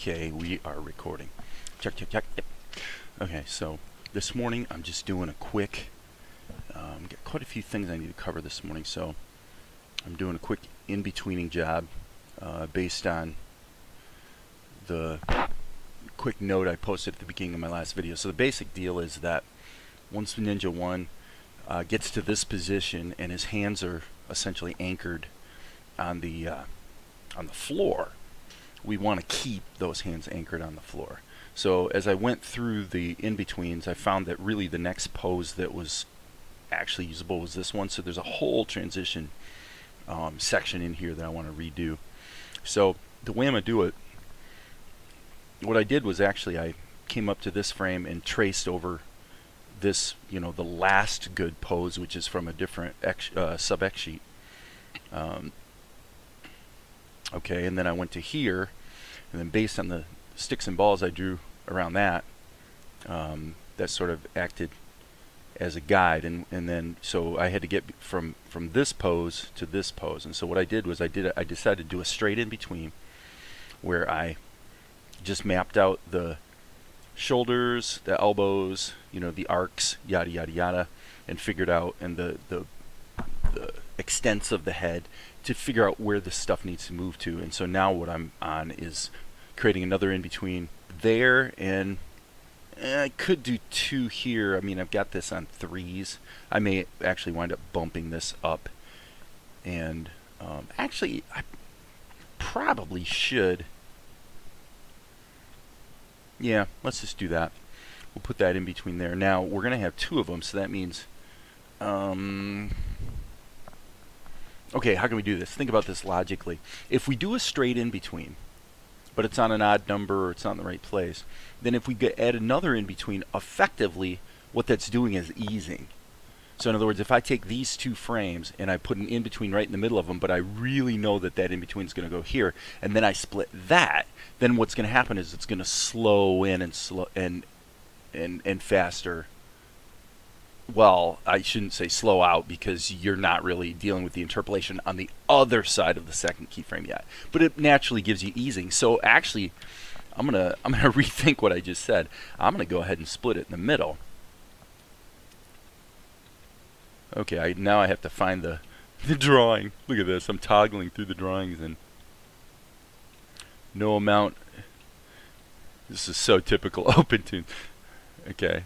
Okay, we are recording. Check, check, check. Yep. Okay, so this morning I'm just doing a quick, got quite a few things I need to cover this morning, so I'm doing a quick in-betweening job based on the quick note I posted at the beginning of my last video. So the basic deal is that once Ninja 1 gets to this position and his hands are essentially anchored on the floor, we want to keep those hands anchored on the floor. So as I went through the in-betweens, I found that really the next pose that was actually usable was this one. So there's a whole transition section in here that I want to redo. So the way I'm going to do it, what I did was actually I came up to this frame and traced over this, the last good pose, which is from a different sub-X sheet. Okay, and then I went to here, and then based on the sticks and balls I drew around that, that sort of acted as a guide, and then so I had to get from this pose to this pose. And so what I did was I decided to do a straight in between, where I just mapped out the shoulders, the elbows, the arcs, yada yada yada, and figured out the extents of the head to figure out where this stuff needs to move to. And so now what I'm on is creating another in between there, and I could do two here. I mean, I've got this on 3s. I may actually wind up bumping this up, and actually I probably should. Yeah, let's just do that. We'll put that in between there. Now we're gonna have 2 of them, so that means okay, how can we do this? Think about this logically. If we do a straight in between, but it's on an odd number or it's not in the right place, then if we add another in between, effectively what that's doing is easing. So in other words, if I take these 2 frames and I put an in between right in the middle of them, but I really know that that in between is going to go here, and then I split that, then what's going to happen is it's going to slow in and faster. Well, I shouldn't say slow out, because you're not really dealing with the interpolation on the other side of the second keyframe yet. But it naturally gives you easing. So actually, I'm gonna rethink what I just said. I'm gonna go ahead and split it in the middle. Okay, now I have to find the drawing. Look at this. I'm toggling through the drawings, and no amount. This is so typical OpenTune. Okay.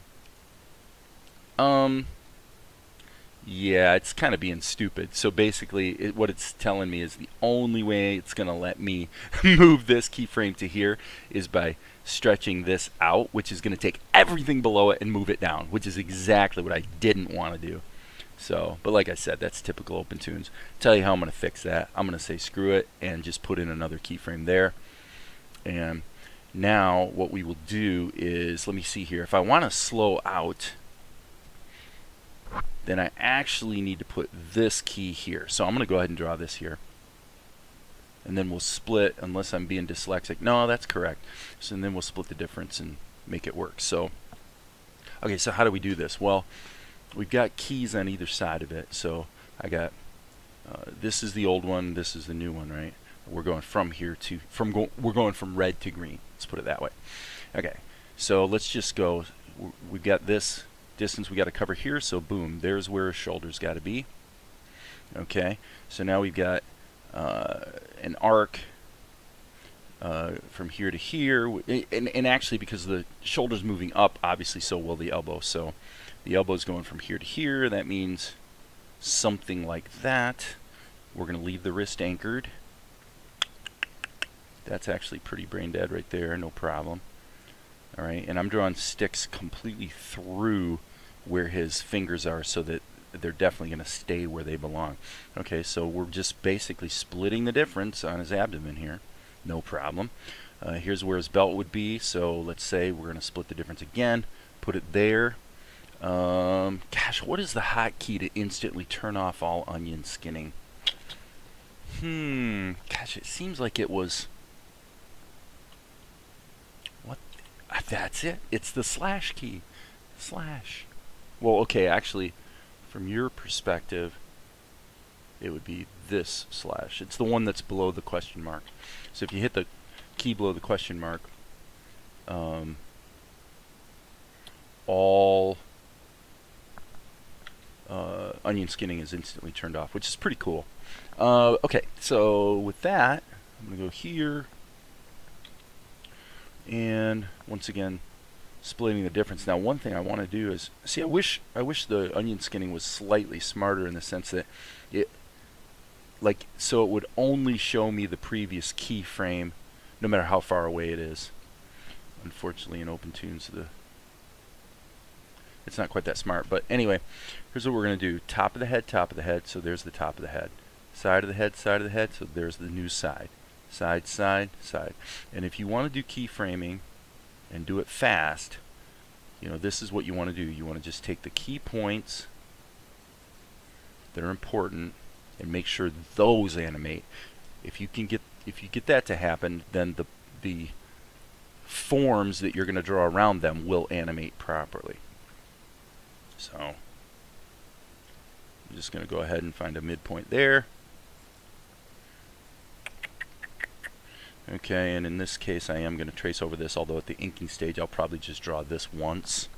Yeah, it's kind of being stupid. So basically, what it's telling me is the only way it's going to let me move this keyframe to here is by stretching this out, which is going to take everything below it and move it down, which is exactly what I didn't want to do. So, but like I said, that's typical OpenTunes. Tell you how I'm going to fix that. I'm going to say screw it and just put in another keyframe there. And now what we will do is, let me see here. If I want to slow out, then I actually need to put this key here. So I'm going to go ahead and draw this here. And then we'll split, unless I'm being dyslexic. No, that's correct. So and then we'll split the difference and make it work. So, okay, so how do we do this? Well, we've got keys on either side of it. So I got, this is the old one, this is the new one, right? We're going from here to, we're going from red to green. Let's put it that way. Okay, so let's just go, we've got this distance we got to cover here, so boom, there's where his shoulders got to be. Okay, so now we've got an arc from here to here, and actually because the shoulder's moving up, obviously so will the elbow. So the elbow's going from here to here. That means something like that. We're going to leave the wrist anchored. That's actually pretty brain dead right there, no problem. Alright, and I'm drawing sticks completely through where his fingers are so that they're definitely going to stay where they belong. Okay, so we're just basically splitting the difference on his abdomen here. No problem. Here's where his belt would be, so let's say we're going to split the difference again, put it there. Gosh, what is the hotkey to instantly turn off all onion skinning? Gosh, it seems like it was... That's it. It's the slash key. Slash. Well, okay, actually, from your perspective, it would be this slash. It's the one that's below the question mark. So if you hit the key below the question mark, all onion skinning is instantly turned off, which is pretty cool. Okay, so with that, I'm going to go here, and once again, splitting the difference. Now, one thing I want to do is, see, I wish the onion skinning was slightly smarter in the sense that it, like, so it would only show me the previous keyframe, no matter how far away it is. Unfortunately, in OpenTunes, it's not quite that smart. But anyway, here's what we're going to do. Top of the head, so there's the top of the head. Side of the head, so there's the new side. Side, side, side. And if you want to do keyframing and do it fast, you know, this is what you want to do. You want to just take the key points that are important and make sure those animate. If you get that to happen, then the forms that you're going to draw around them will animate properly. So I'm just going to go ahead and find a midpoint there. Okay, and in this case I am going to trace over this, although at the inking stage I'll probably just draw this once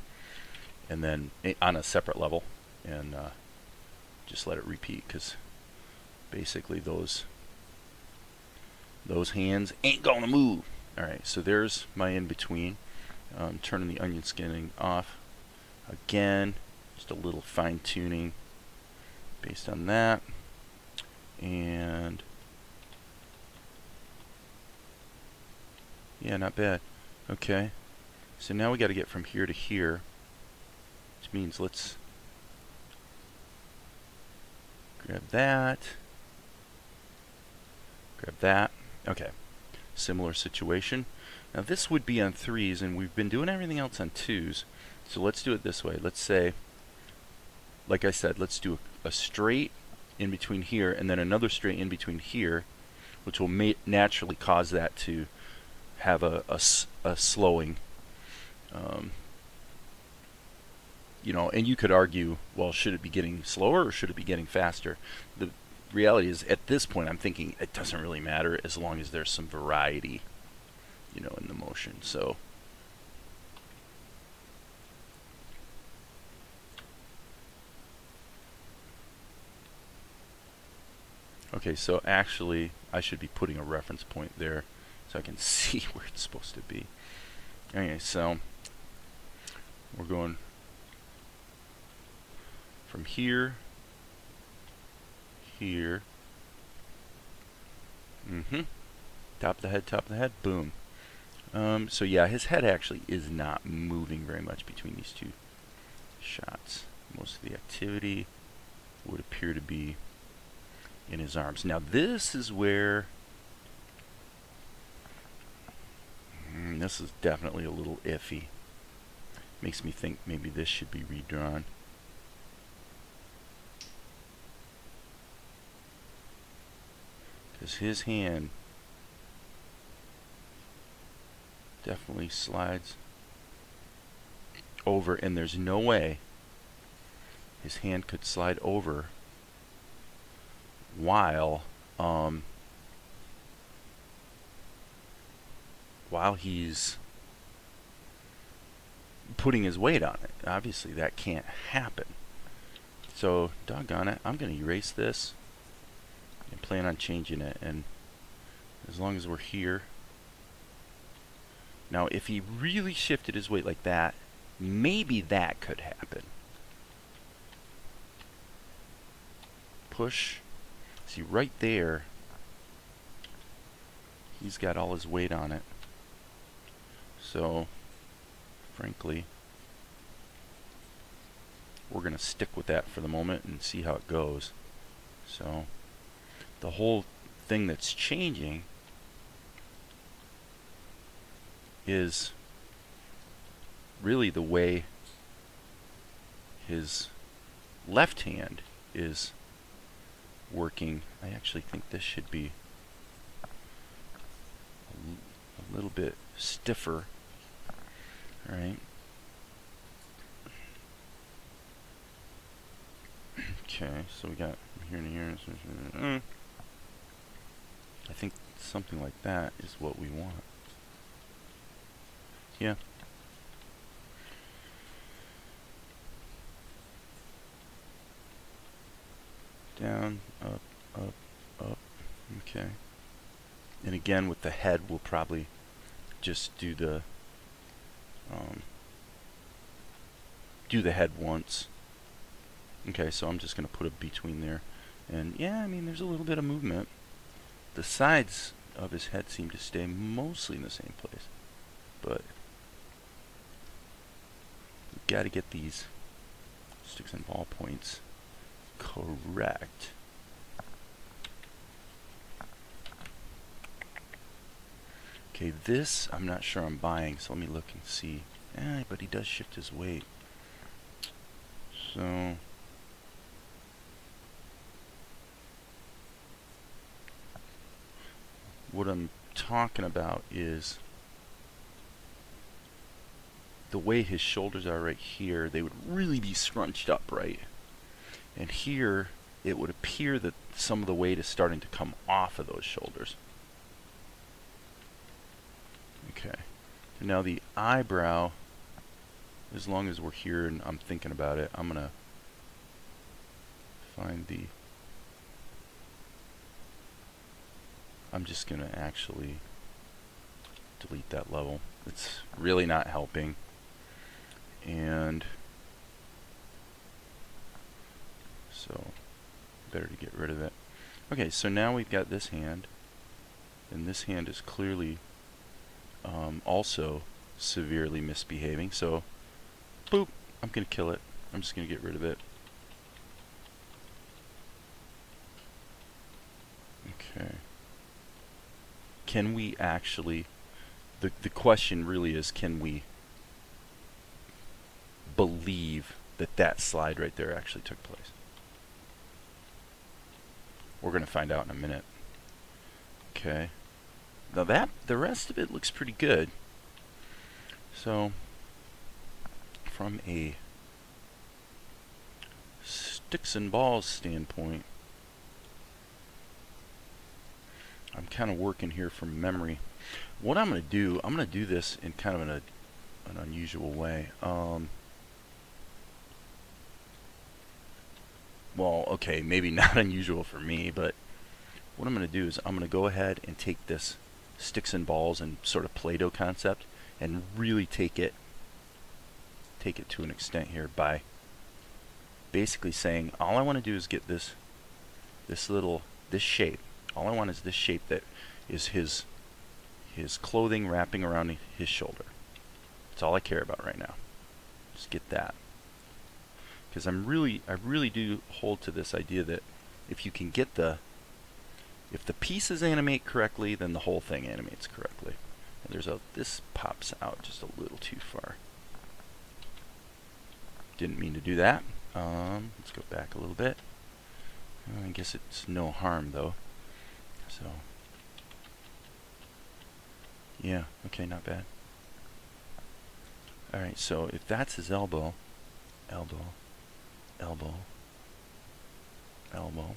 and then on a separate level and just let it repeat, because basically those hands ain't gonna move. Alright, so there's my in-between. Turning the onion skinning off. Again, just a little fine-tuning based on that. And yeah, not bad. Okay, so now we got to get from here to here, which means let's grab that. Grab that. Okay, similar situation. Now this would be on 3s, and we've been doing everything else on 2s. So let's do it this way. Let's say, like I said, let's do a straight in between here, and then another straight in between here, which will naturally cause that to have a slowing. You know, and you could argue, well, should it be getting slower or should it be getting faster? The reality is, at this point, I'm thinking it doesn't really matter as long as there's some variety, you know, in the motion. So okay, so actually I should be putting a reference point there so I can see where it's supposed to be. Okay, so we're going from here, here, top of the head, boom. So yeah, his head actually is not moving very much between these two shots. Most of the activity would appear to be in his arms. Now this is where this is definitely a little iffy. Makes me think maybe this should be redrawn. Because his hand definitely slides over, and there's no way his hand could slide over while he's putting his weight on it. Obviously that can't happen. So doggone it, I'm going to erase this and plan on changing it. And as long as we're here. Now if he really shifted his weight like that, maybe that could happen. Push. See, right there, he's got all his weight on it. So, frankly, we're going to stick with that for the moment and see how it goes. So, the whole thing that's changing is really the way his left hand is working. I actually think this should be a little bit stiffer. Alright. Okay, so we got here and here. I think something like that is what we want. Yeah. Down, up, up, up. Okay. And again, with the head, we'll probably just do the head once. Okay, so I'm just going to put it between there. And yeah, I mean, there's a little bit of movement. The sides of his head seem to stay mostly in the same place. But we've got to get these sticks and ball points correct. Okay, this I'm not sure I'm buying, so let me look and see. But he does shift his weight. So what I'm talking about is the way his shoulders are right here, they would really be scrunched up, right? And here, it would appear that some of the weight is starting to come off of those shoulders. Okay. So now the eyebrow, as long as we're here and I'm thinking about it, I'm going to find the... I'm just going to actually delete that level. It's really not helping. And so better to get rid of it. Okay, so now we've got this hand, and this hand is clearly also severely misbehaving. So boop, I'm going to kill it. I'm just going to get rid of it. Okay. Can we actually, the question really is, can we believe that that slide right there actually took place? We're going to find out in a minute. Okay. Now the rest of it looks pretty good. So from a sticks and balls standpoint, I'm kind of working here from memory. What I'm going to do this in kind of an unusual way. Well, okay, maybe not unusual for me, but what I'm going to do is I'm going to go ahead and take this sticks and balls and sort of Play-Doh concept and really take it to an extent here by basically saying all I want to do is get this shape. All I want is this shape that is his clothing wrapping around his shoulder. That's all I care about right now. Just get that. Because I really do hold to this idea that if you can get if the pieces animate correctly, then the whole thing animates correctly. And this pops out just a little too far. Didn't mean to do that. Let's go back a little bit. I guess it's no harm though. So yeah, okay, not bad. Alright, so if that's his elbow, elbow, elbow, elbow.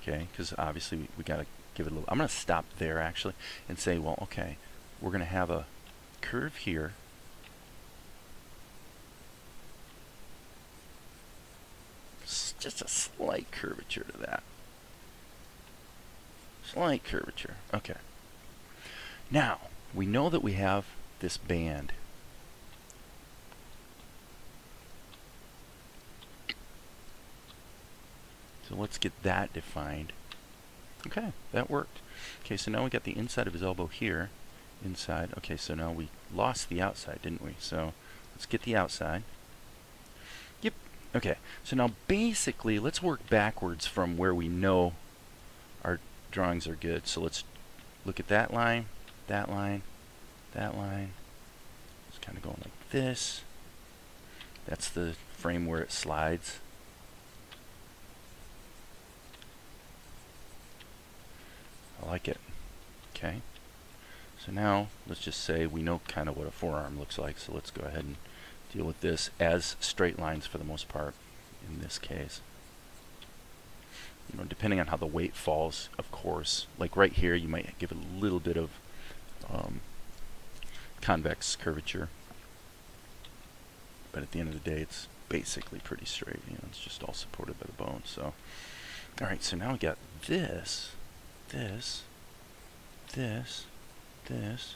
Okay, because obviously we got to give it a little... I'm going to stop there actually and say, well, okay, we're going to have a curve here. Just a slight curvature to that. Slight curvature. Okay. Now, we know that we have this band. So let's get that defined. Okay, that worked. Okay, so now we got the inside of his elbow here. Inside. Okay, so now we lost the outside, didn't we? So let's get the outside. Yep. Okay, so now basically let's work backwards from where we know our drawings are good. So let's look at that line, that line, that line. It's kind of going like this. That's the frame where it slides. I like it. Okay. So now let's just say we know kind of what a forearm looks like. So let's go ahead and deal with this as straight lines for the most part in this case. You know, depending on how the weight falls, of course. Like right here, you might give it a little bit of convex curvature. But at the end of the day, it's basically pretty straight. You know, it's just all supported by the bone. So, all right. So now we got this, this, this, this.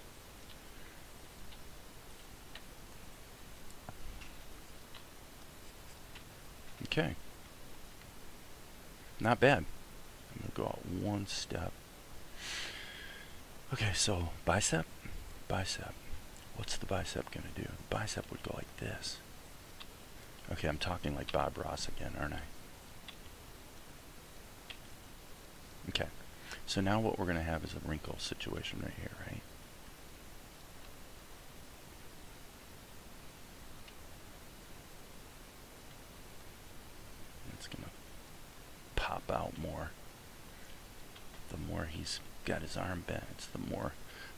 Okay. Not bad. I'm going to go out one step. Okay, so bicep, bicep. What's the bicep going to do? The bicep would go like this. Okay, I'm talking like Bob Ross again, aren't I? Okay, so now what we're going to have is a wrinkle situation right here, right? It's going to pop out more. The more he's got his arm bent, the more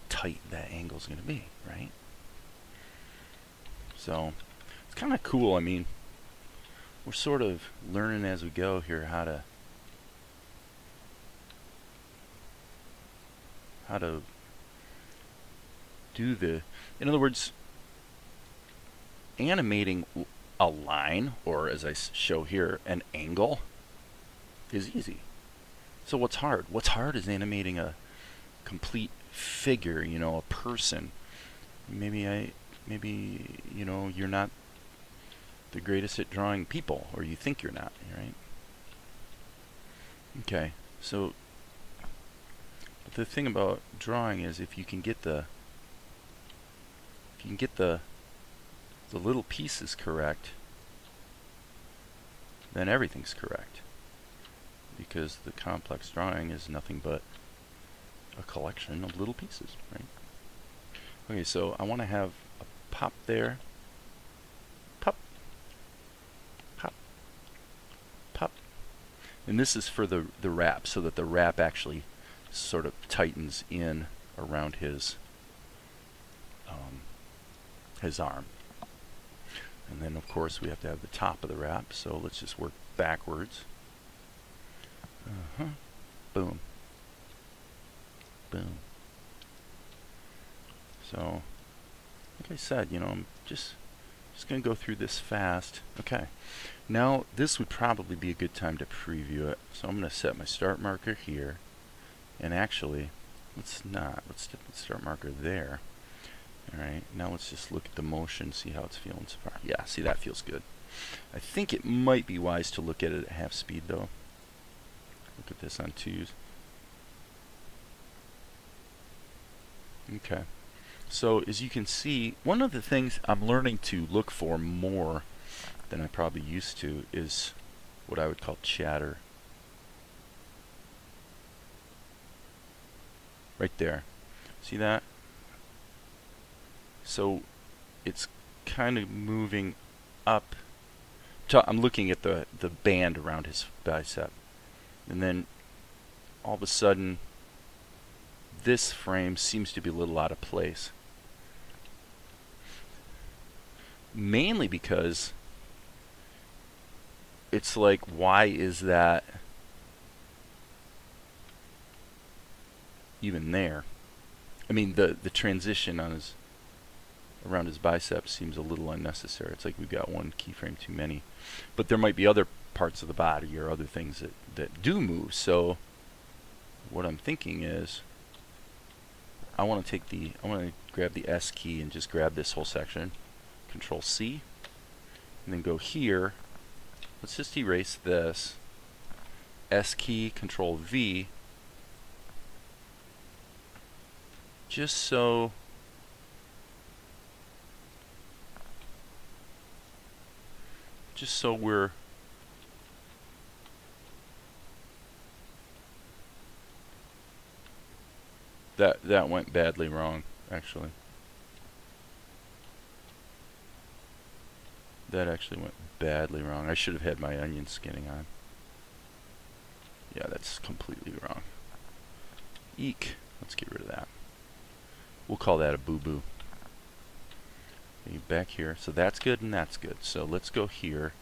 tight that angle's going to be, right? So it's kind of cool. I mean, we're sort of learning as we go here how to do the, in other words, animating a line, or as I show here, an angle, is easy. So what's hard? What's hard is animating a complete figure, you know, a person. Maybe you know, you're not the greatest at drawing people, or you think you're not, right? Okay, so but the thing about drawing is if you can get the little pieces correct, then everything's correct. Because the complex drawing is nothing but a collection of little pieces, right? Okay, so I want to have a pop there. Pop. Pop. Pop. And this is for the wrap, so that the wrap actually sort of tightens in around his arm. And then of course we have to have the top of the wrap, so let's just work backwards. Boom. Boom. So, like I said, you know, I'm just going to go through this fast. Okay. Now, this would probably be a good time to preview it. So I'm going to set my start marker here. And actually, let's set the start marker there. Alright, now let's just look at the motion, see how it's feeling so far. Yeah, see, that feels good. I think it might be wise to look at it at half speed, though. Look at this on 2s. Okay. So as you can see, one of the things I'm learning to look for more than I probably used to is what I would call chatter. Right there. See that? So it's kind of moving up. I'm looking at the band around his bicep. And then all of a sudden this frame seems to be a little out of place. Mainly because it's like, why is that even there? I mean, the transition on around his bicep seems a little unnecessary. It's like we've got one keyframe too many. But there might be other parts of the body or other things that do move. So what I'm thinking is I want to grab the S key and just grab this whole section. Control C, and then go here. Let's just erase this. S key, Control V, just so we're that went badly wrong, actually. That actually went badly wrong. I should have had my onion skinning on. Yeah, that's completely wrong. Eek. Let's get rid of that. We'll call that a boo-boo. Back here. So that's good and that's good. So let's go here.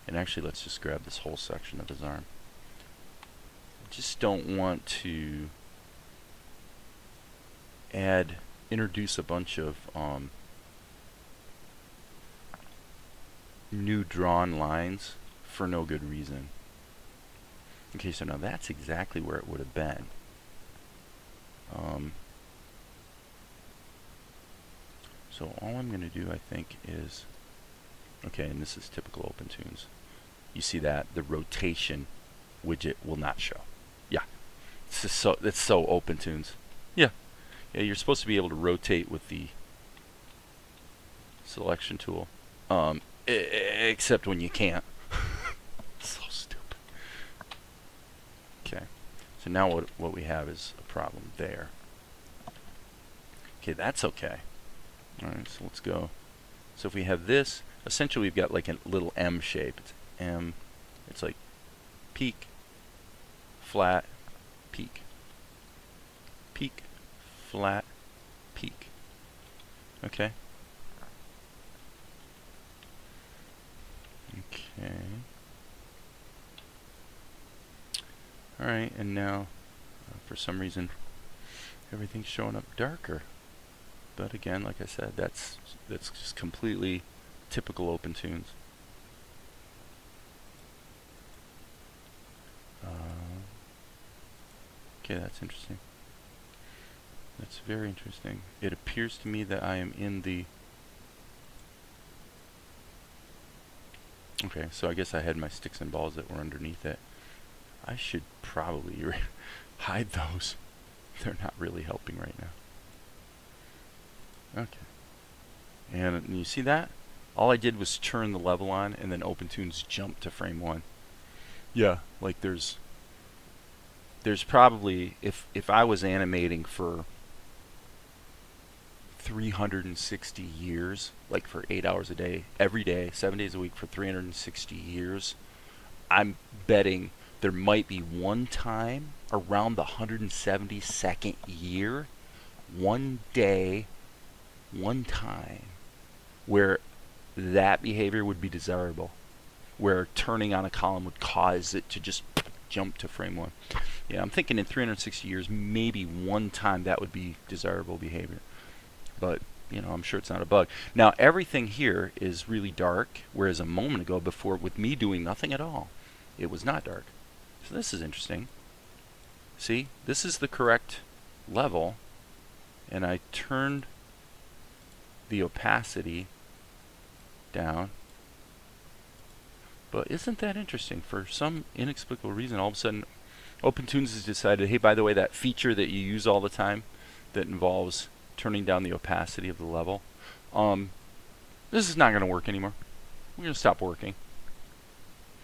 And actually, let's just grab this whole section of his arm. Just don't want to add introduce a bunch of new drawn lines for no good reason. Okay, so now that's exactly where it would have been. So all I'm going to do, I think, is, okay, and this is typical OpenTunes. You see that the rotation widget will not show. Yeah, it's so OpenTunes. Yeah, you're supposed to be able to rotate with the selection tool, except when you can't. So stupid. Okay, so now what we have is a problem there. Okay, that's okay. All right, so let's go. So if we have this, essentially we've got like a little M shape. It's M. It's like peak, flat, peak, peak, flat, peak. Okay. Okay. All right, and now for some reason everything's showing up darker. But again, like I said, that's just completely typical OpenTunes. Okay, that's interesting. That's very interesting. It appears to me that I am in the... Okay, so I guess I had my sticks and balls that were underneath it. I should probably hide those. They're not really helping right now. Okay. And you see that? All I did was turn the level on and then OpenTunes jumped to frame 1. Yeah, like there's probably, if I was animating for 360 years, like for 8 hours a day, every day, 7 days a week for 360 years, I'm betting there might be one time around the 172nd year, one day, one time, where that behavior would be desirable, where turning on a column would cause it to just jump to frame 1. Yeah, I'm thinking in 360 years, maybe one time that would be desirable behavior. But, you know, I'm sure it's not a bug. Now, everything here is really dark, whereas a moment ago, before, with me doing nothing at all, it was not dark. So this is interesting. See, this is the correct level, and I turned the opacity down. But isn't that interesting? For some inexplicable reason, all of a sudden, OpenTunes has decided, hey, by the way, that feature that you use all the time that involves turning down the opacity of the level, this is not going to work anymore. We're going to stop working.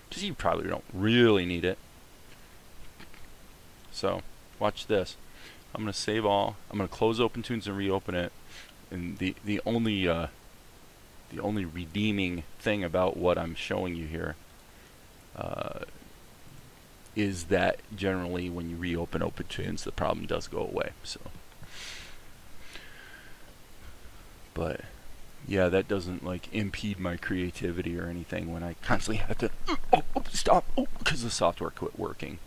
Because you probably don't really need it. So, watch this. I'm going to save all. I'm going to close OpenTunes and reopen it. And the only redeeming thing about what I'm showing you here is that generally when you reopen OpenTunes, the problem does go away. So, but yeah, that doesn't like impede my creativity or anything when I constantly have to stop because the software quit working.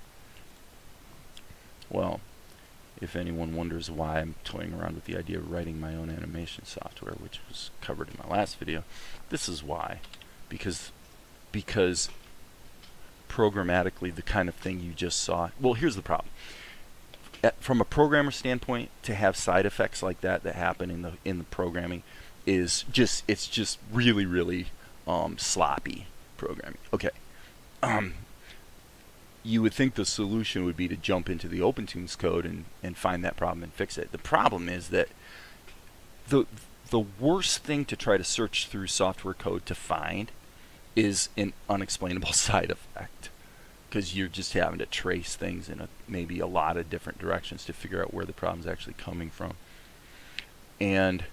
Well, if anyone wonders why I'm toying around with the idea of writing my own animation software, which was covered in my last video, this is why. Because programmatically, the kind of thing you just saw, well, here's the problem. From a programmer standpoint, to have side effects like that happen in the programming is just, it's just really, really sloppy programming. Okay. You would think the solution would be to jump into the OpenTunes code and find that problem and fix it. The problem is that the worst thing to try to search through software code to find is an unexplainable side effect, because you're just having to trace things in maybe a lot of different directions to figure out where the problem's actually coming from. And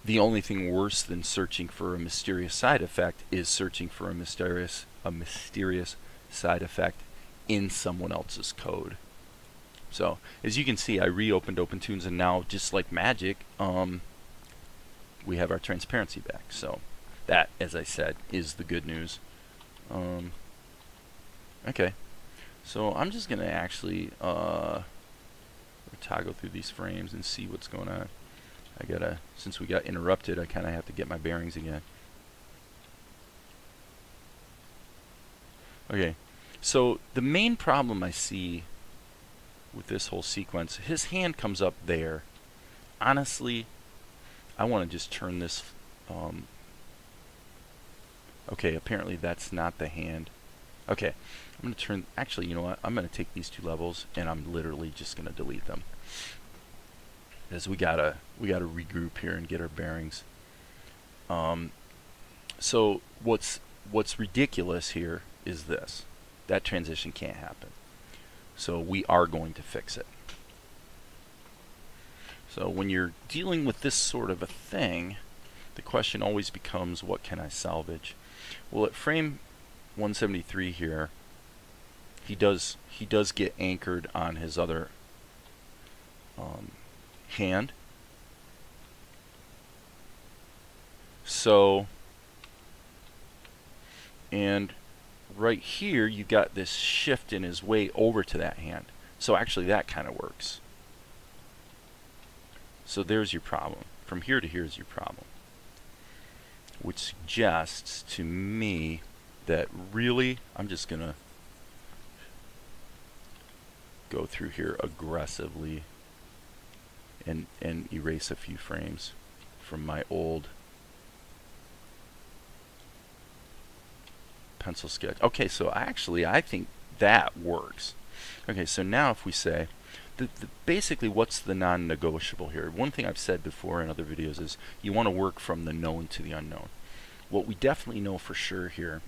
the only thing worse than searching for a mysterious side effect is searching for a mysterious side effect in someone else's code. So as you can see, I reopened OpenTunes, and now just like magic, we have our transparency back. So that, as I said, is the good news. Okay, so I'm just gonna actually toggle through these frames and see what's going on. I gotta, since we got interrupted, I kind of have to get my bearings again. Okay, so the main problem I see with this whole sequence, his hand comes up there. Honestly, I want to just turn this. Okay, apparently that's not the hand. Okay, I'm going to turn. Actually, you know what? I'm going to take these two levels and I'm literally just going to delete them, because we gotta regroup here and get our bearings. So what's ridiculous here is this. That transition can't happen. So we are going to fix it. So when you're dealing with this sort of a thing, the question always becomes, what can I salvage? Well, at frame 173 here, he does get anchored on his other hand. So, and right here you got this shift in his weight over to that hand. So actually that kind of works. So there's your problem. From here to here is your problem. Which suggests to me that really I'm just going to go through here aggressively and erase a few frames from my old pencil sketch. Okay, so actually I think that works. Okay, so now if we say, basically what's the non-negotiable here? One thing I've said before in other videos is you want to work from the known to the unknown. What we definitely know for sure here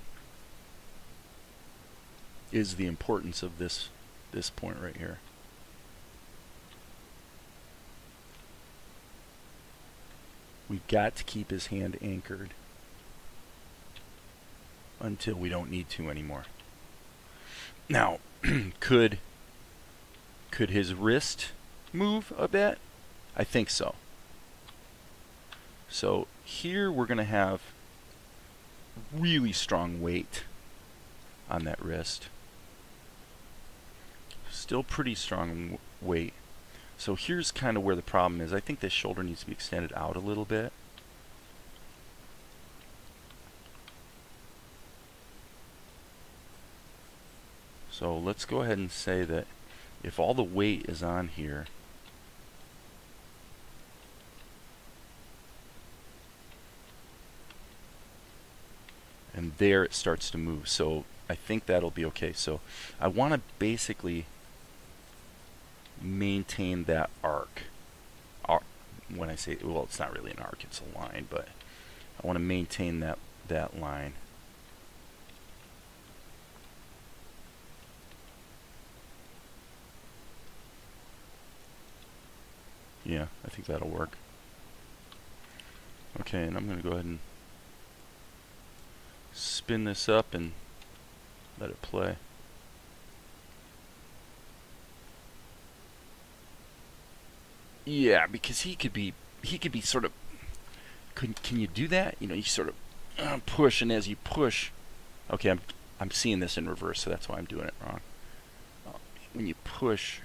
is the importance of this point right here. We've got to keep his hand anchored until we don't need to anymore. Now, could his wrist move a bit? I think so. So here we're going to have really strong weight on that wrist. Still pretty strong weight. So here's kind of where the problem is. I think this shoulder needs to be extended out a little bit. So let's go ahead and say that if all the weight is on here, and there it starts to move. So I think that'll be okay. So I want to basically maintain that arc. When I say, well, it's not really an arc, it's a line, but I want to maintain that line. Yeah, I think that'll work. Okay, and I'm going to go ahead and spin this up and let it play. Yeah, because he could be sort of, can you do that? You know, you sort of push, and as you push, okay, I'm seeing this in reverse, so that's why I'm doing it wrong. When you push,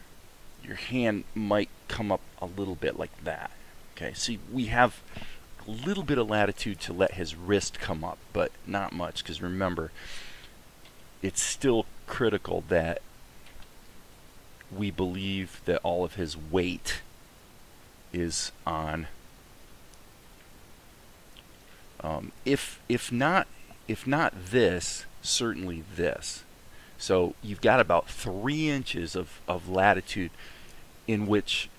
your hand might come up a little bit like that. Okay, see, we have a little bit of latitude to let his wrist come up, but not much, because remember, it's still critical that we believe that all of his weight is on. If not this, certainly this. So you've got about 3 inches of latitude in which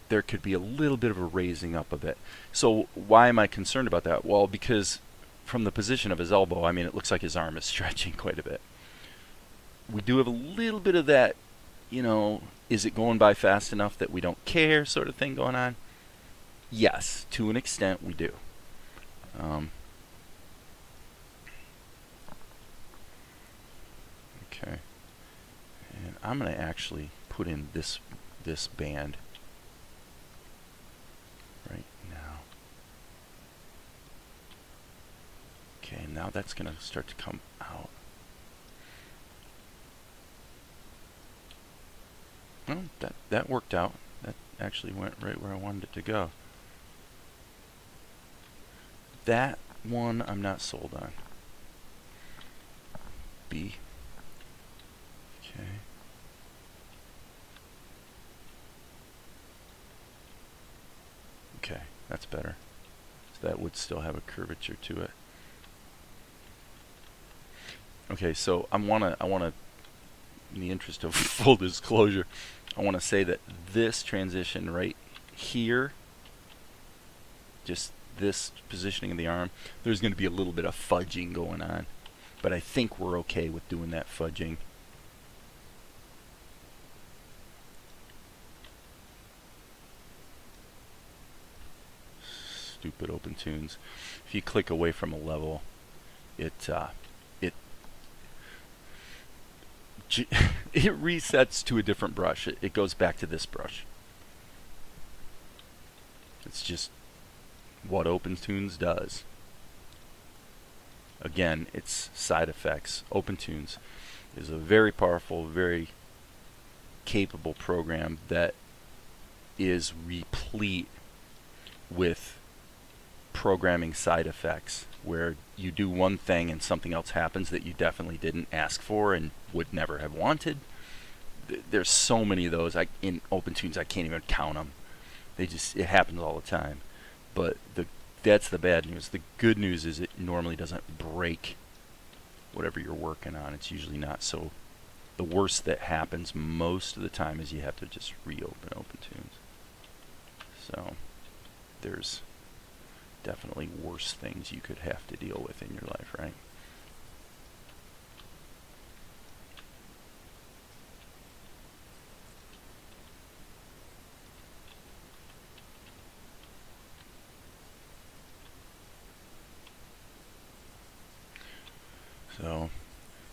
there could be a little bit of a raising up of it. So why am I concerned about that? Well, because from the position of his elbow, I mean, it looks like his arm is stretching quite a bit. We do have a little bit of that, you know, is it going by fast enough that we don't care sort of thing going on? Yes, to an extent we do. Okay, and I'm going to actually put in this band right now. Okay, now that's going to start to come out. Well, that worked out. actually went right where I wanted it to go. That one I'm not sold on. B. Okay. Okay, that's better. So that would still have a curvature to it. Okay, so I wanna, in the interest of full disclosure, I wanna say that this transition right here, just this positioning of the arm, there's gonna be a little bit of fudging going on, but I think we're okay with doing that fudging. Stupid open tunes. If you click away from a level, it resets to a different brush. It goes back to this brush. It's just what open tunes does. Again, it's side effects. Open tunes is a very powerful, very capable program that is replete with programming side effects, where you do one thing and something else happens that you definitely didn't ask for and would never have wanted. There's so many of those. In open tunes, I can't even count them. It happens all the time. But that's the bad news. The good news is it normally doesn't break whatever you're working on. It's usually not. So the worst that happens most of the time is you have to just reopen open tunes. So there's definitely worse things you could have to deal with in your life, right? So,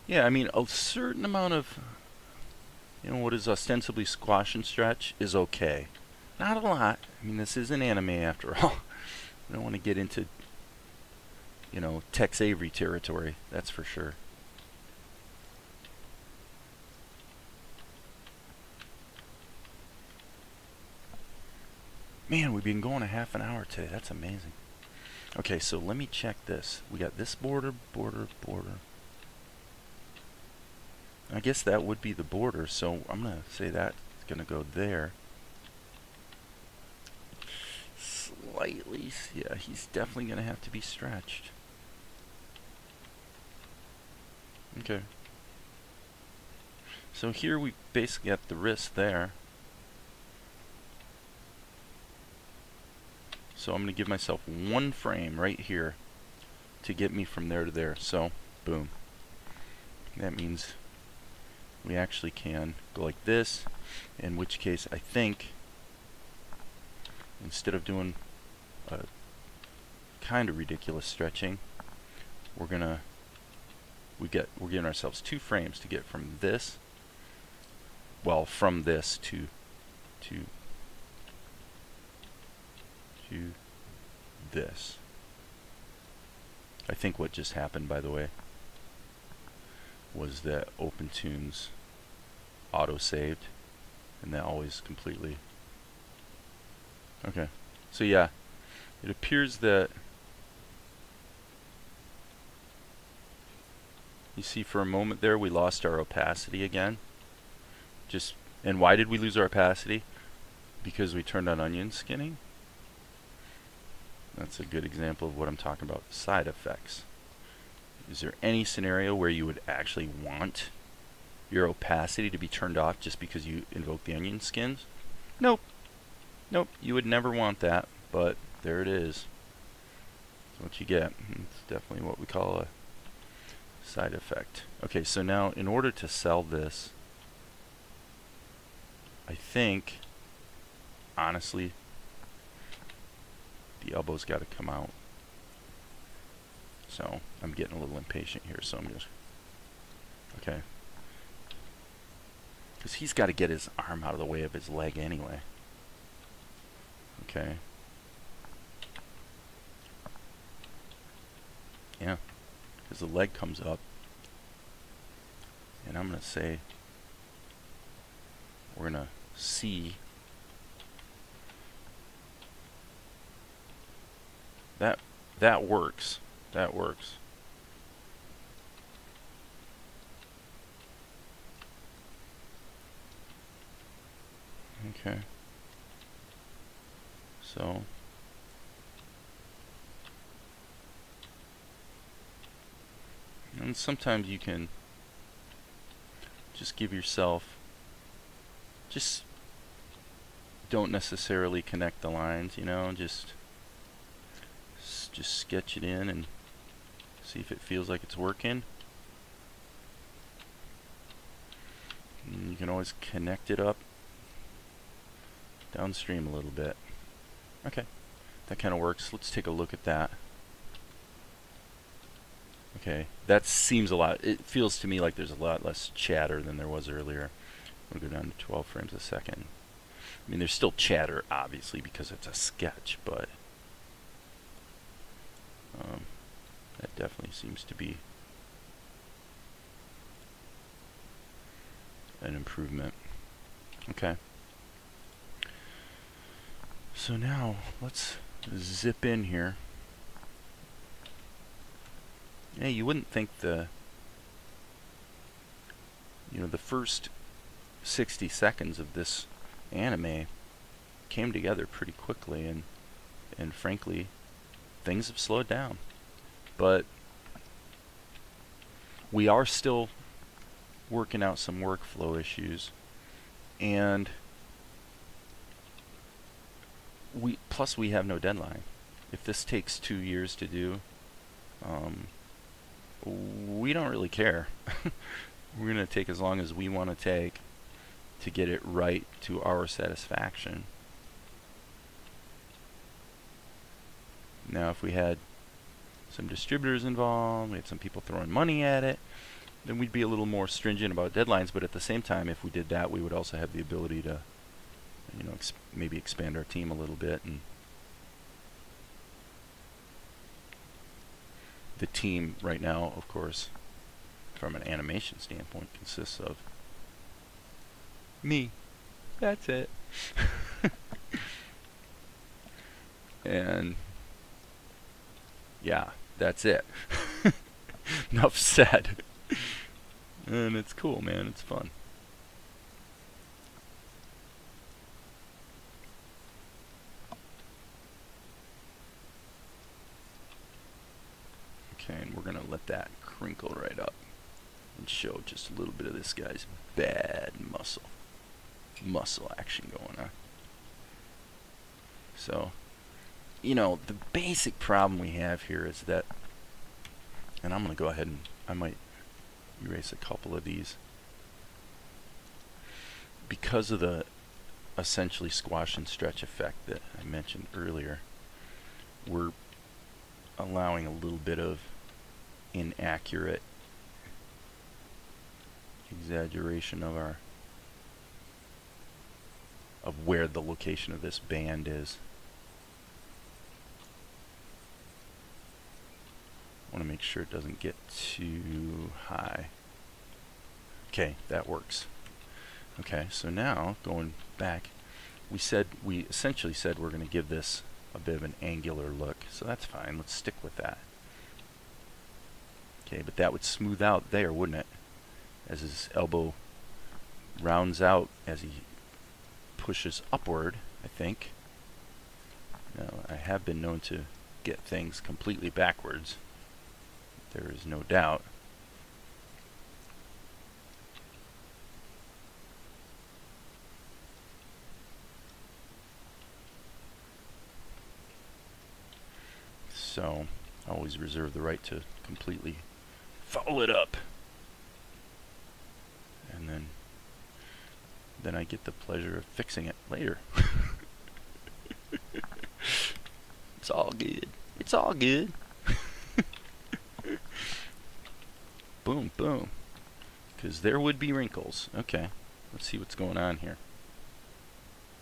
yeah, I mean, a certain amount of, what is ostensibly squash and stretch is okay. Not a lot. I mean, this is an anime after all. I don't want to get into, Tex Avery territory, that's for sure. Man, we've been going a half an hour today. That's amazing. Okay, so let me check this. We got this border, border, border. I guess that would be the border, so I'm going to say that's going to go there. Slightly, yeah, he's definitely going to have to be stretched. Okay. So here we basically got the wrist there. So I'm going to give myself one frame right here to get me from there to there. So, boom. That means we actually can go like this, in which case I think instead of doing a kind of ridiculous stretching, we're giving ourselves 2 frames to get from this, from this to this. I think what just happened, by the way, was that open tunes auto saved, and that always completely. Okay, so yeah, it appears that you see for a moment there we lost our opacity again. And why did we lose our opacity? Because we turned on onion skinning. That's a good example of what I'm talking about, side effects. Is there any scenario where you would actually want your opacity to be turned off just because you invoke the onion skins? Nope. Nope, you would never want that, but there it is. That's what you get. It's definitely what we call a side effect. Okay, so now in order to sell this, I think, honestly, the elbow's got to come out. So I'm getting a little impatient here, so I'm just, okay. Because he's got to get his arm out of the way of his leg anyway. Okay. Yeah, because the leg comes up. And I'm going to say, we're going to C that works. That works. Okay. So and sometimes you can just give yourself, just don't necessarily connect the lines, you know, just sketch it in and see if it feels like it's working. And you can always connect it up downstream a little bit. Okay, that kind of works. Let's take a look at that. Okay, that seems a lot. It feels to me like there's a lot less chatter than there was earlier. We'll go down to 12 frames a second. I mean, there's still chatter, obviously, because it's a sketch, but that definitely seems to be an improvement. Okay. So now, let's zip in here. Yeah, you wouldn't think the first 60 seconds of this anime came together pretty quickly, and frankly, things have slowed down. But we are still working out some workflow issues, and we have no deadline. If this takes 2 years to do, we don't really care. We're going to take as long as we want to take to get it right to our satisfaction. Now, if we had some distributors involved, we had some people throwing money at it, then we'd be a little more stringent about deadlines. But at the same time, if we did that, we would also have the ability to, maybe expand our team a little bit. And the team right now, of course, from an animation standpoint, consists of me. That's it. And yeah, that's it. Enough said. And it's cool, man. It's fun. Okay, and we're going to let that crinkle right up and show just a little bit of this guy's bad muscle action going on. So, the basic problem we have here is that, and I'm going to go ahead and I might erase a couple of these, because of the essentially squash and stretch effect that I mentioned earlier. We're allowing a little bit of inaccurate exaggeration of where the location of this band is. I want to make sure it doesn't get too high. Okay, that works. Okay, so now going back, we essentially said we're going to give this a bit of an angular look, so that's fine. Let's stick with that. Okay, but that would smooth out there, wouldn't it? As his elbow rounds out as he pushes upward, I think. Now, I have been known to get things completely backwards. There is no doubt. So, I always reserve the right to completely foul it up. And then I get the pleasure of fixing it later. It's all good. It's all good. Boom, boom. Because there would be wrinkles. Okay, let's see what's going on here.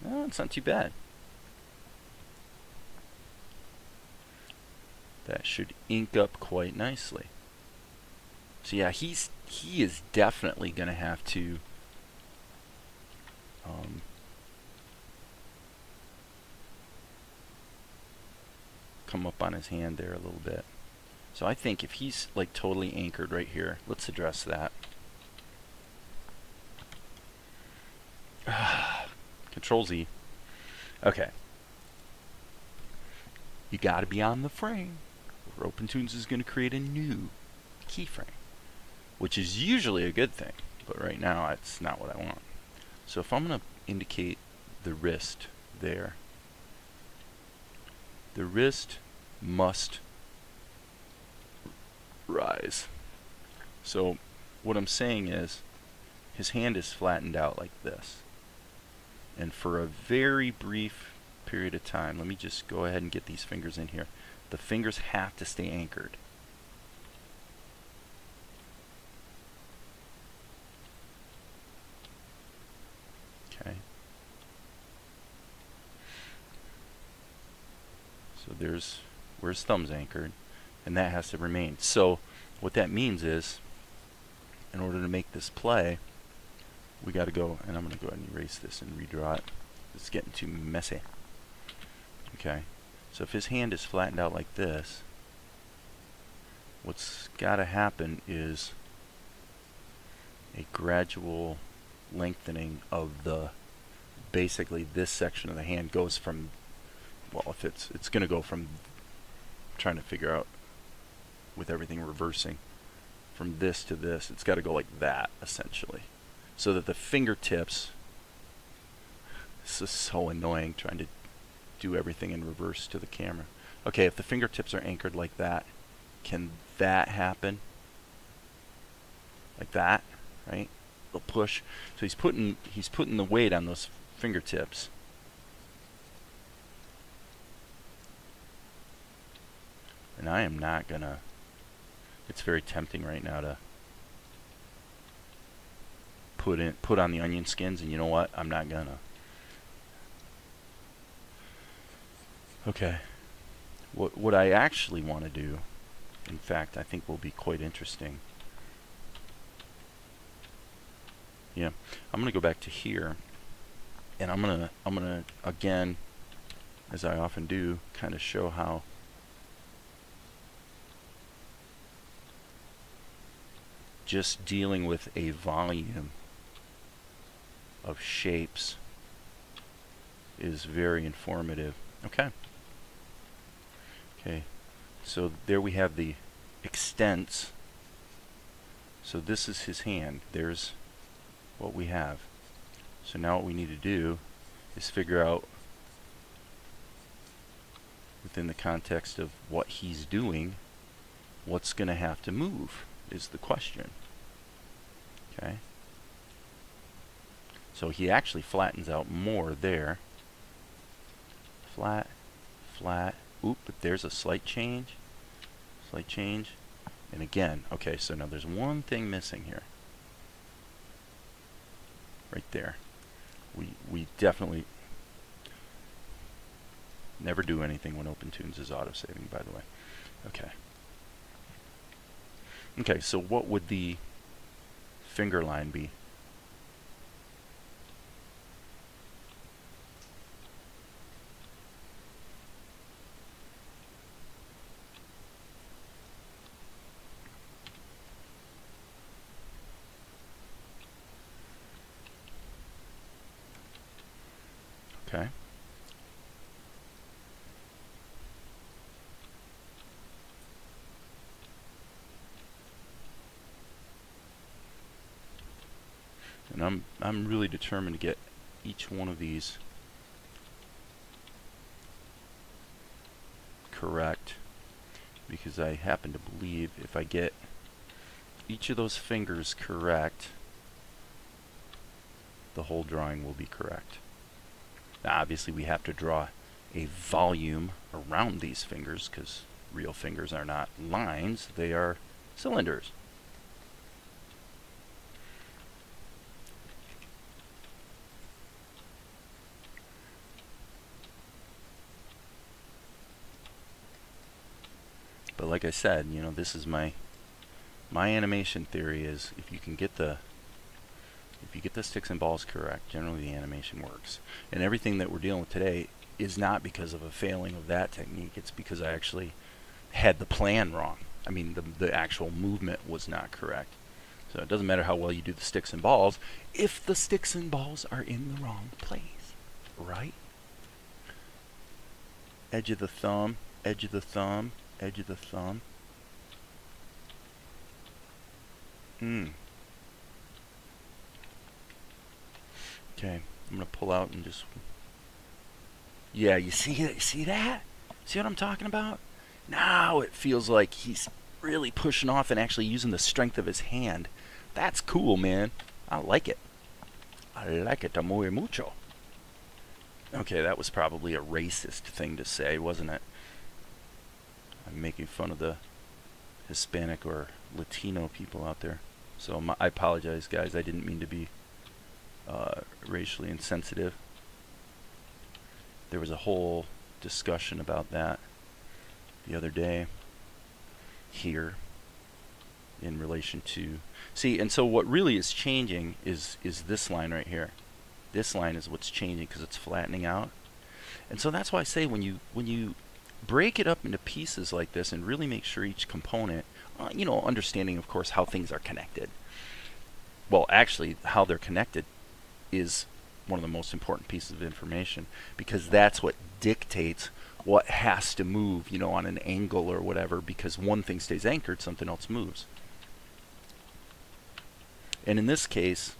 Oh, it's not too bad. That should ink up quite nicely. So yeah, he is definitely going to have to come up on his hand there a little bit. So I think if he's like totally anchored right here, let's address that. Control Z. Okay. You gotta be on the frame, or OpenTunes is gonna create a new keyframe, which is usually a good thing, but right now it's not what I want. So if I'm gonna indicate the wrist there, the wrist must rise. So what I'm saying is his hand is flattened out like this. And for a very brief period of time, let me just go ahead and get these fingers in here. The fingers have to stay anchored. Okay. So there's where his thumb's anchored, and that has to remain. So what that means is, in order to make this play, we got to go, and I'm going to go ahead and erase this and redraw it. It's getting too messy. Okay, so if his hand is flattened out like this, what's got to happen is a gradual lengthening of the, basically this section of the hand goes from, well, if it's going to go from, trying to figure out with everything reversing, from this to this, it's got to go like that essentially, so that the fingertips, this is so annoying trying to do everything in reverse to the camera. Okay, if the fingertips are anchored like that, can that happen? Like that, right? They'll push. So he's putting the weight on those fingertips. And I am not gonna, it's very tempting right now to put on the onion skins, and you know what? I'm not gonna. Okay. What I actually want to do, in fact, I think will be quite interesting. Yeah, I'm gonna go back to here, and I'm gonna again, as I often do, kind of show how just dealing with a volume of shapes is very informative. Okay. Okay, so there we have the extents. So this is his hand. There's what we have. So now what we need to do is figure out, within the context of what he's doing, what's going to have to move is the question. Okay. So he actually flattens out more there. Flat, flat. Oop, but there's a slight change. Slight change. And again, okay, so now there's one thing missing here. Right there. We definitely never do anything when OpenTunes is autosaving, by the way. Okay. Okay, so what would the finger line be? Okay. And I'm really determined to get each one of these correct, because I happen to believe if I get each of those fingers correct, the whole drawing will be correct. Now, obviously we have to draw a volume around these fingers, because real fingers are not lines, they are cylinders. But like I said, you know, this is my animation theory is if you get the sticks and balls correct, generally the animation works. And everything that we're dealing with today is not because of a failing of that technique. It's because I actually had the plan wrong. I mean, the actual movement was not correct. So it doesn't matter how well you do the sticks and balls if the sticks and balls are in the wrong place, right? Edge of the thumb, edge of the thumb, edge of the thumb. Okay, I'm going to pull out and just... Yeah, you see that? See that? See what I'm talking about? Now it feels like he's really pushing off and actually using the strength of his hand. That's cool, man. I like it. I like it muy mucho. Okay, that was probably a racist thing to say, wasn't it? I'm making fun of the Hispanic or Latino people out there. So I apologize, guys. I didn't mean to be racially insensitive. There was a whole discussion about that the other day here in relation to... See, and so what really is changing is this line right here. This line is what's changing because it's flattening out. And so that's why I say when you break it up into pieces like this and really make sure each component, you know, understanding, of course, how things are connected. Well, actually, how they're connected is one of the most important pieces of information, because that's what dictates what has to move, you know, on an angle or whatever, because one thing stays anchored, something else moves. And in this case,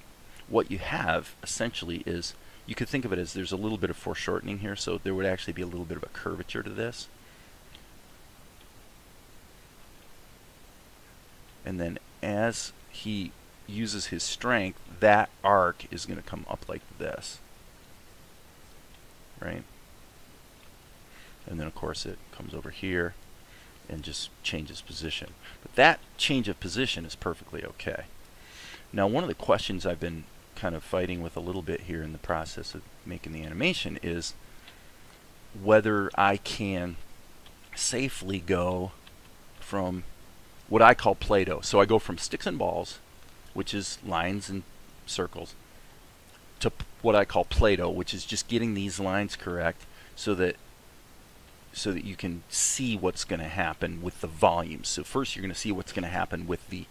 what you have essentially is, you could think of it as there's a little bit of foreshortening here, so there would actually be a little bit of a curvature to this. And then as he uses his strength, that arc is going to come up like this, right? And then of course it comes over here and just changes position. But that change of position is perfectly okay. Now, one of the questions I've been kind of fighting with a little bit here in the process of making the animation is whether I can safely go from what I call Play-Doh. So I go from sticks and balls, which is lines and circles, to what I call Play-Doh, which is just getting these lines correct so that you can see what's going to happen with the volumes. So first you're going to see what's going to happen with the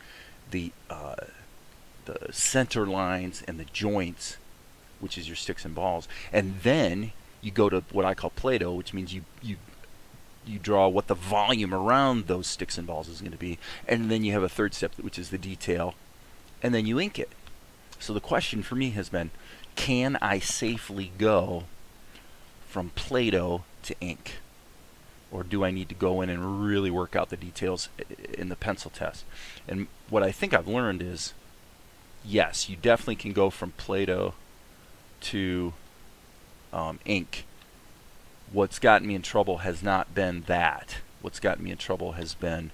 center lines and the joints, which is your sticks and balls, and then you go to what I call Play-Doh, which means you draw what the volume around those sticks and balls is going to be, and then you have a third step, which is the detail, and then you ink it. So the question for me has been, can I safely go from Play-Doh to ink? Or do I need to go in and really work out the details in the pencil test? And what I think I've learned is, yes, you definitely can go from Play-Doh to ink. What's gotten me in trouble has not been that. What's gotten me in trouble has been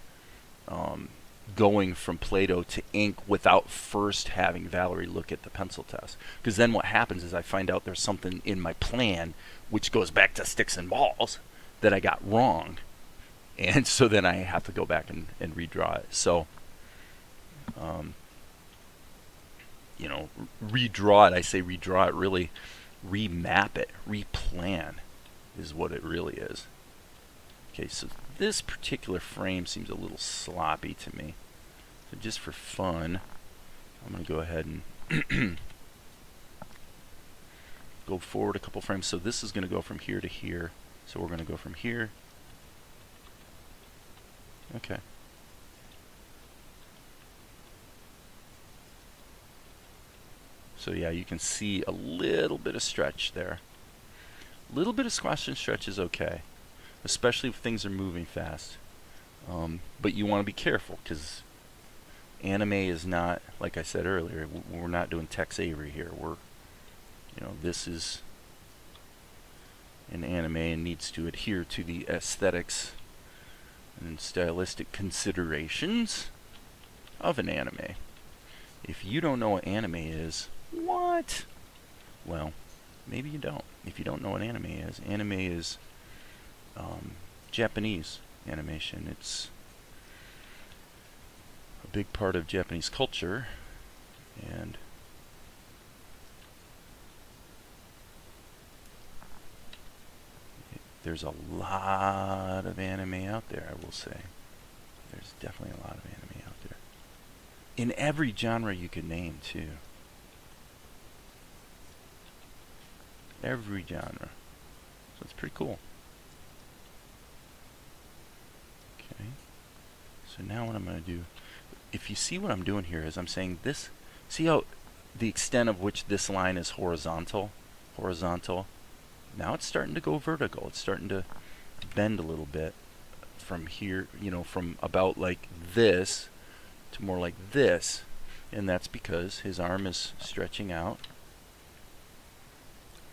going from Play-Doh to ink without first having Valerie look at the pencil test. Because then what happens is I find out there's something in my plan, which goes back to sticks and balls, that I got wrong. And so then I have to go back and redraw it. So, you know, redraw it. I say redraw it, really remap it, replan is what it really is. Okay, so this particular frame seems a little sloppy to me. So just for fun, I'm going to go ahead and go forward a couple frames. So this is going to go from here to here. So we're going to go from here. Okay. So yeah, you can see a little bit of stretch there. A little bit of squash and stretch is okay, especially if things are moving fast. But you want to be careful, because anime is not, like I said earlier, we're not doing Tex Avery here. This is an anime and needs to adhere to the aesthetics and stylistic considerations of an anime. If you don't know what anime is, what? Well, maybe you don't. If you don't know what anime is Japanese animation. It's a big part of Japanese culture, and there's a lot of anime out there, I will say. There's definitely a lot of anime out there. In every genre you could name, too. Every genre. So it's pretty cool. Okay. So now what I'm going to do, if you see what I'm doing here is I'm saying this, see how the extent of which this line is horizontal? Horizontal. Now it's starting to go vertical. It's starting to bend a little bit from here, you know, from about like this to more like this. And that's because his arm is stretching out.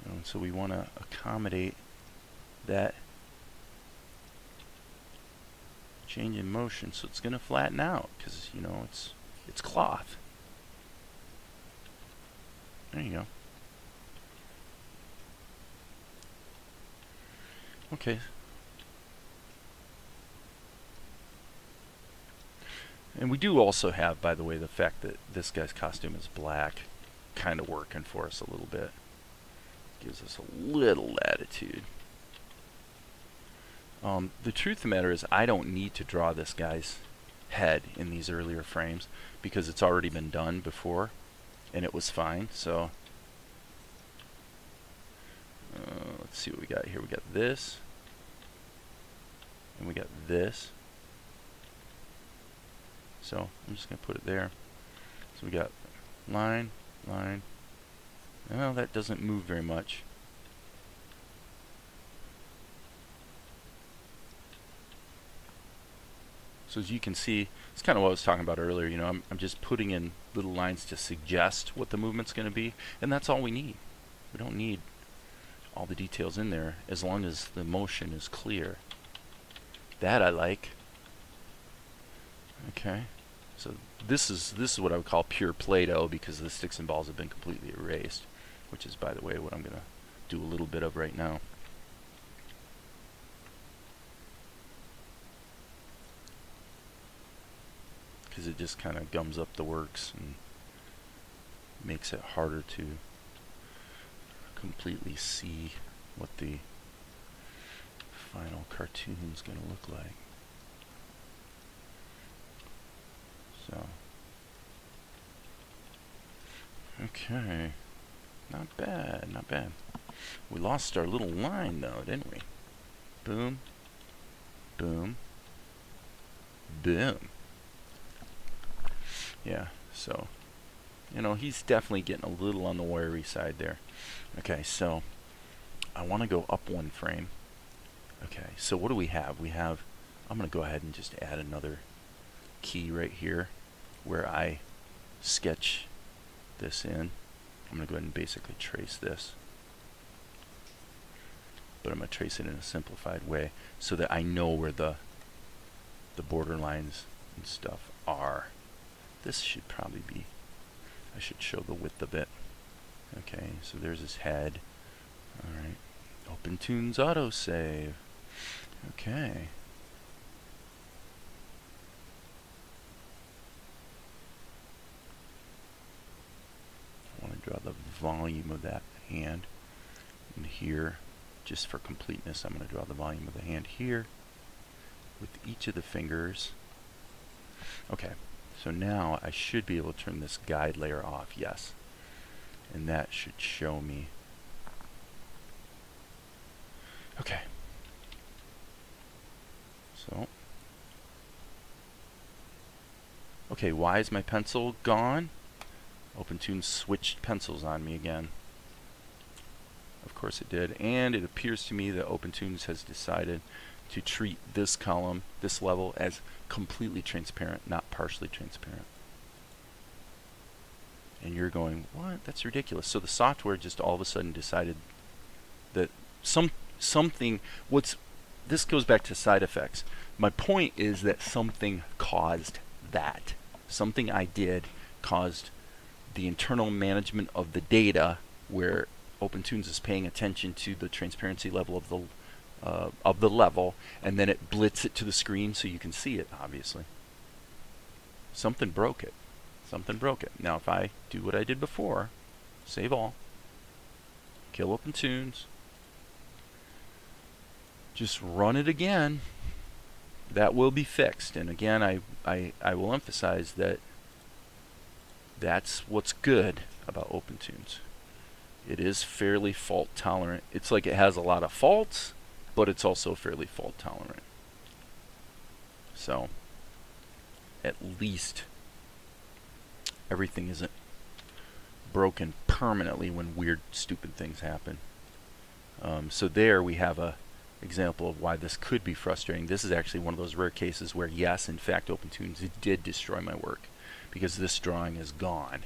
And so we want to accommodate that change in motion. So it's going to flatten out because, you know, it's cloth. There you go. Okay. And we do also have, by the way, the fact that this guy's costume is black kind of working for us a little bit. Gives us a little latitude. The truth of the matter is I don't need to draw this guy's head in these earlier frames because it's already been done before and it was fine. So let's see what we got here. We got this and we got this. So I'm just going to put it there. So we got line, line. Well, that doesn't move very much. So as you can see, it's kind of what I was talking about earlier. You know, I'm just putting in little lines to suggest what the movement's going to be, and that's all we need. We don't need all the details in there as long as the motion is clear. That I like. Okay. So this is what I would call pure Play-Doh because the sticks and balls have been completely erased, which is, by the way, what I'm going to do a little bit of right now. Because it just kind of gums up the works and makes it harder to completely see what the final cartoon's going to look like. So, okay, not bad, not bad. We lost our little line though, didn't we? Boom, boom, boom. Yeah, so, you know, he's definitely getting a little on the wiry side there. Okay, so I want to go up one frame. Okay, so what do we have? We have, I'm going to go ahead and just add another key right here where I sketch this in. I'm going to go ahead and basically trace this. But I'm going to trace it in a simplified way so that I know where the border lines and stuff are. This should probably be, I should show the width of it. Okay, so there's his head. Alright, Open Tunes autosave. Okay. I want to draw the volume of that hand. And here, just for completeness, I'm going to draw the volume of the hand here with each of the fingers. Okay, so now I should be able to turn this guide layer off, yes. And that should show me. Okay. So. Okay, why is my pencil gone? OpenTunes switched pencils on me again. Of course it did. And it appears to me that OpenTunes has decided to treat this column, this level, as completely transparent, not partially transparent. And you're going, what? That's ridiculous. So the software just all of a sudden decided that something, this goes back to side effects. My point is that something caused that. Something I did caused the internal management of the data where OpenTunes is paying attention to the transparency level of the level, and then it blits it to the screen so you can see it, obviously. Something broke it. Something broke it. Now if I do what I did before, save all, kill OpenTunes, just run it again. That will be fixed. And again, I will emphasize that that's what's good about OpenTunes. It is fairly fault tolerant. It's like it has a lot of faults, but it's also fairly fault tolerant. So at least everything isn't broken permanently when weird, stupid things happen. So there we have a example of why this could be frustrating. This is actually one of those rare cases where, yes, in fact, OpenTunes did destroy my work, because this drawing is gone.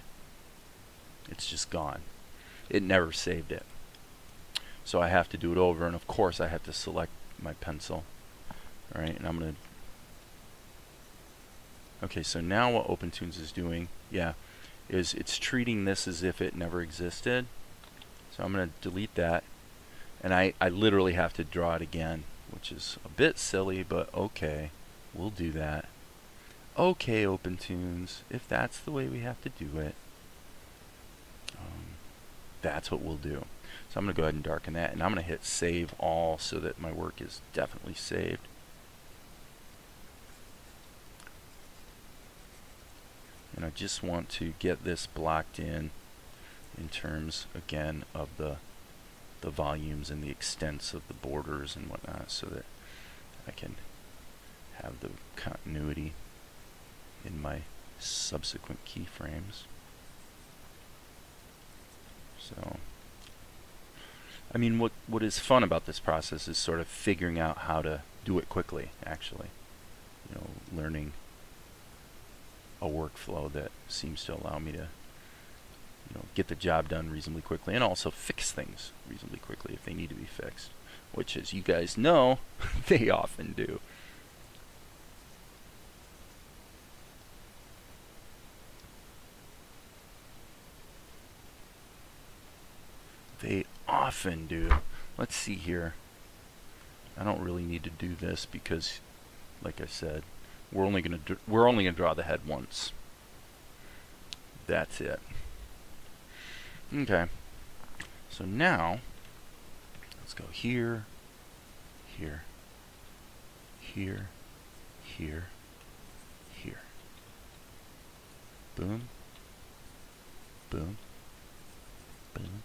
It's just gone. It never saved it. So I have to do it over, and of course I have to select my pencil. Alright, and I'm going to... Okay, so now what OpenTunes is doing, is it's treating this as if it never existed. So I'm going to delete that. And I literally have to draw it again, which is a bit silly, but okay. We'll do that. Okay, OpenTunes, if that's the way we have to do it, that's what we'll do. So I'm going to go ahead and darken that, and I'm going to hit Save All so that my work is definitely saved. And I just want to get this blocked in terms, again, of the volumes and the extents of the borders and whatnot, so that I can have the continuity in my subsequent keyframes. So, I mean, what is fun about this process is sort of figuring out how to do it quickly, actually. You know, learning a workflow that seems to allow me to, you know, get the job done reasonably quickly, and also fix things reasonably quickly if they need to be fixed, which, as you guys know, they often do. They often do. Let's see here. I don't really need to do this because, like I said, we're only gonna draw the head once. That's it. Okay. So now let's go here, here, here, here, here. Boom, boom, boom.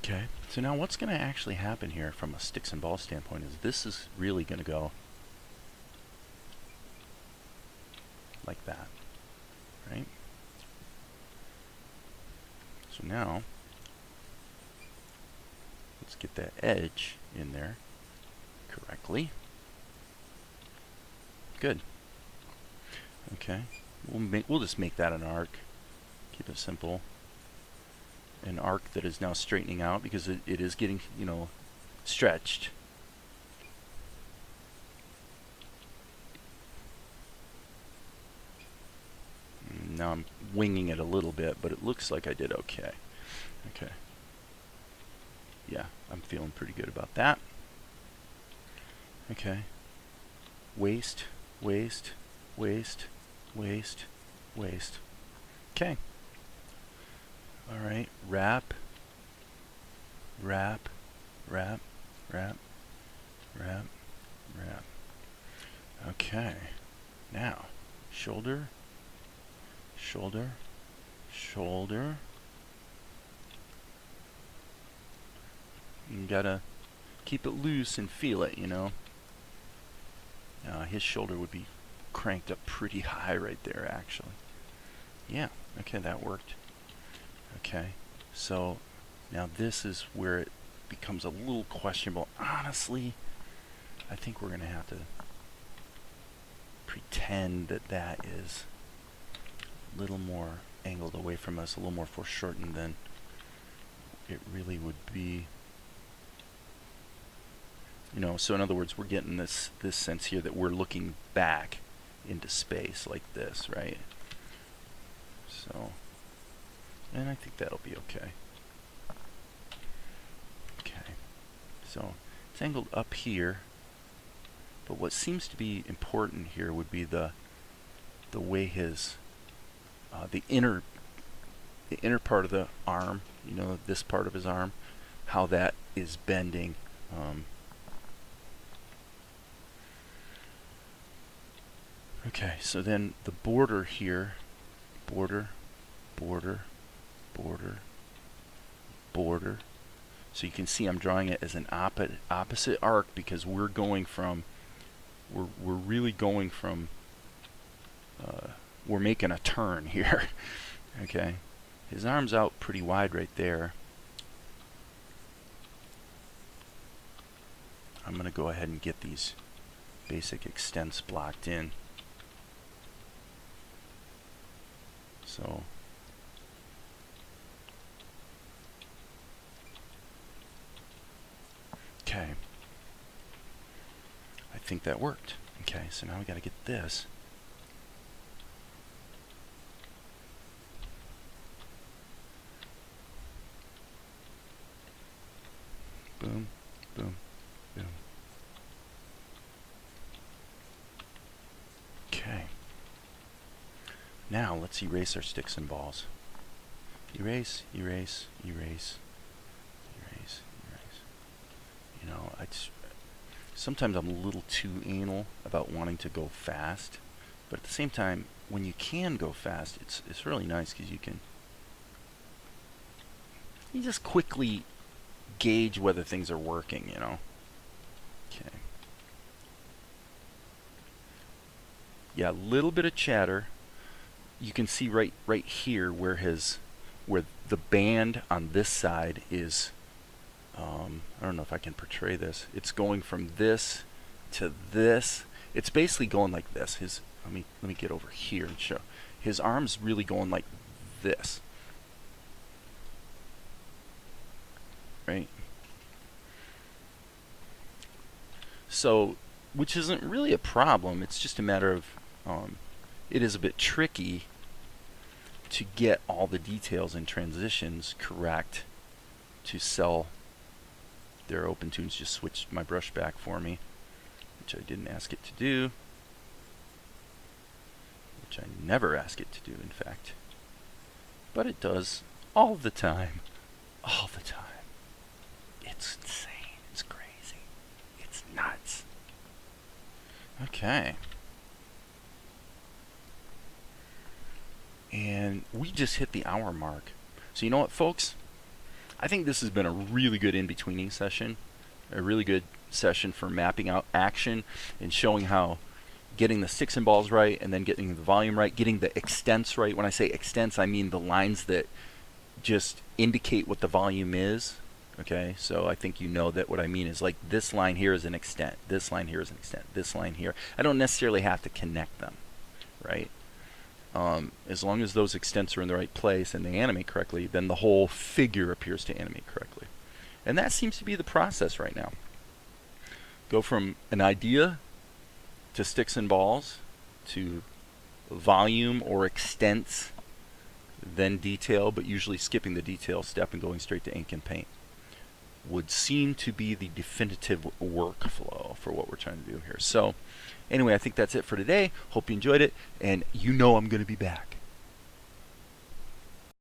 Okay, so now what's going to actually happen here from a sticks and balls standpoint is this is really going to go like that, right? So now, let's get that edge in there correctly. Good. Okay, we'll just make that an arc. Keep it simple. An arc that is now straightening out because it is getting, you know, stretched. Now I'm winging it a little bit, but it looks like I did okay. Okay. Yeah, I'm feeling pretty good about that. Okay. Waist, waist, waist, waist, waist. Okay. Alright, wrap, wrap, wrap, wrap, wrap, wrap. Okay, now, shoulder, shoulder, shoulder. You gotta keep it loose and feel it, you know. His shoulder would be cranked up pretty high right there, actually. Yeah, okay, that worked. Okay, so now this is where it becomes a little questionable. Honestly, I think we're going to have to pretend that that is a little more angled away from us, a little more foreshortened than it really would be. You know, so in other words, we're getting this sense here that we're looking back into space like this, right? So... and I think that'll be okay. Okay, so it's angled up here, but what seems to be important here would be the way his the inner part of the arm, you know, this part of his arm, how that is bending. Okay, so then the border here, border, border, border, border. So you can see I'm drawing it as an opposite arc because we're going from, we're really going from, we're making a turn here. Okay, his arm's out pretty wide right there. I'm going to go ahead and get these basic extents blocked in. So okay, I think that worked. Okay, so now we got to get this. Boom, boom, boom. Okay. Now let's erase our sticks and balls. Erase, erase, erase, erase, erase. You know, sometimes I'm a little too anal about wanting to go fast, but at the same time, when you can go fast, it's really nice because you just quickly gauge whether things are working, you know. Okay. Yeah, a little bit of chatter. You can see right here where the band on this side is. I don't know if I can portray this. It's going from this to this. It's basically going like this. Let me get over here and show. His arm's really going like this. Right? So, which isn't really a problem. It's just a matter of, it is a bit tricky to get all the details and transitions correct to sell their open tunes. Just switched my brush back for me, which I didn't ask it to do, which I never ask it to do, in fact. But it does all the time. All the time. It's insane. It's crazy. It's nuts. Okay. And we just hit the hour mark. So you know what, folks? I think this has been a really good in-betweening session. A really good session for mapping out action and showing how getting the sticks and balls right and then getting the volume right, getting the extents right. When I say extents, I mean the lines that just indicate what the volume is. Okay, so I think you know that what I mean is like this line here is an extent, this line here is an extent, this line here. I don't necessarily have to connect them, right? As long as those extents are in the right place and they animate correctly, then the whole figure appears to animate correctly. And that seems to be the process right now. Go from an idea to sticks and balls to volume or extents, then detail, but usually skipping the detail step and going straight to ink and paint would seem to be the definitive workflow for what we're trying to do here. So anyway, I think that's it for today. Hope you enjoyed it, and you know I'm going to be back.